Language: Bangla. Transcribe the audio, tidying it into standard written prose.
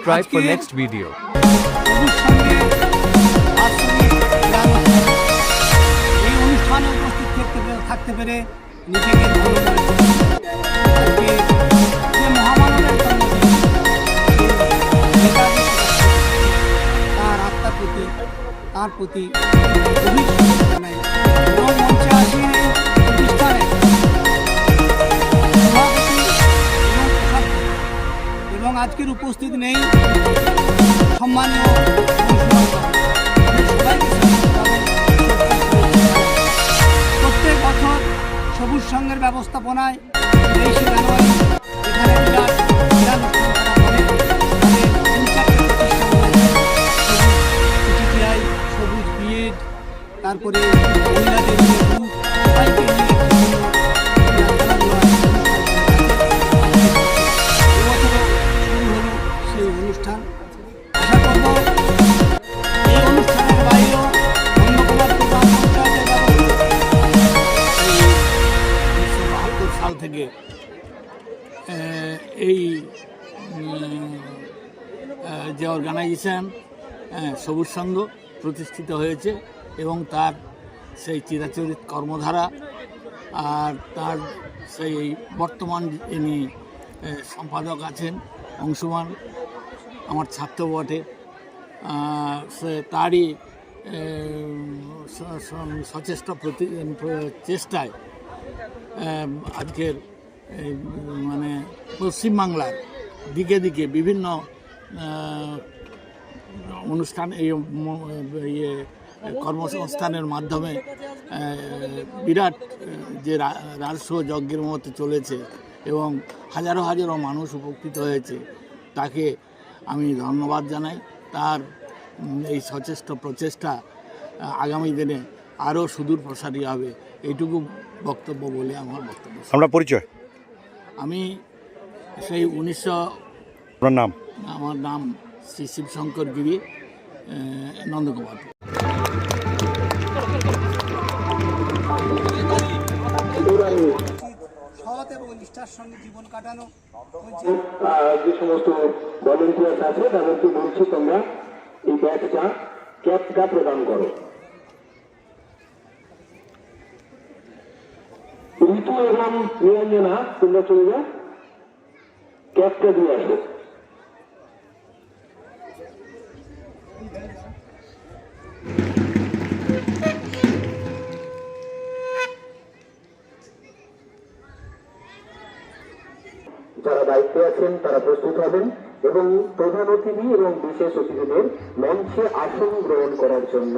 subscribe for next video. এই অনুষ্ঠানে উপস্থিত থাকতে পেরে নিজেকে ধন্য মনে করছি। আজকে যে মহামানবের জন্মদিন, তার আত্মার প্রতি তার প্রতি গভীর শ্রদ্ধা জানাই এবং মঞ্চে আসীন এই প্রতিষ্ঠানে সভাপতি এবং কোষাধ্যক্ষ এবং আজকের উপস্থিত নেই সম্মানীয় প্রত্যেক বছর সবুজ সংঘের ব্যবস্থাপনায় 23শে জানুয়ারি এখানে বিরাট ক্রীড়ানুষ্ঠান করা হবে। তাদের 3-4টে প্রতিষ্ঠান রয়েছে, সবুজ বিএড, তারপরে মহিলাদের নিয়ে গ্রুপ, সবাইকে নিয়ে এবছরও শুরু হলো সেই অনুষ্ঠান। আশা করব এই অনুষ্ঠানের বাইরেও অন্য কোনো প্রোগ্রাম পঞ্চায়েতের এই 1972 সাল থেকে এই যে অর্গানাইজেশন সবুজ সংঘ প্রতিষ্ঠিত হয়েছে এবং তার সেই চিরাচরিত কর্মধারা আর তার সেই বর্তমান ইনি সম্পাদক আছেন অংশুমান, আমার ছাত্র বটে, সে তারই সচেষ্ট চেষ্টায় আজকের মানে পশ্চিমবাংলার দিকে দিকে বিভিন্ন অনুষ্ঠান এই ইয়ে কর্মসংস্থানের মাধ্যমে বিরাট যে রাজস্ব যজ্ঞের মতো চলেছে এবং হাজারো হাজারো মানুষ উপকৃত হয়েছে, তাকে আমি ধন্যবাদ জানাই। তার এই সচেষ্ট প্রচেষ্টা আগামী দিনে আরও সুদূর প্রসারী হবে, এইটুকু বক্তব্য বলে আমার বক্তব্য। আমরা পরিচয়, আমি সেই 1900 নাম, আমার নাম শ্রী শিবশঙ্কর গিরি নন্দকুমার। সৎ এবং নিষ্ঠার সঙ্গে জীবন কাটানো যে সমস্ত ভলেন্টিয়ার্স আছে তাদেরকে বলছি তোমরা এই ক্যাপটা প্রদান করো। ঋতু এবং নিরঞ্জনা তোমরা চলে যাও, ক্যাপটা দিয়ে আসো। যারা দায়িত্বে আছেন তারা প্রস্তুত হবেন এবং প্রধান অতিথি এবং বিশেষ অতিথিদের মঞ্চে আসন গ্রহণ করার জন্য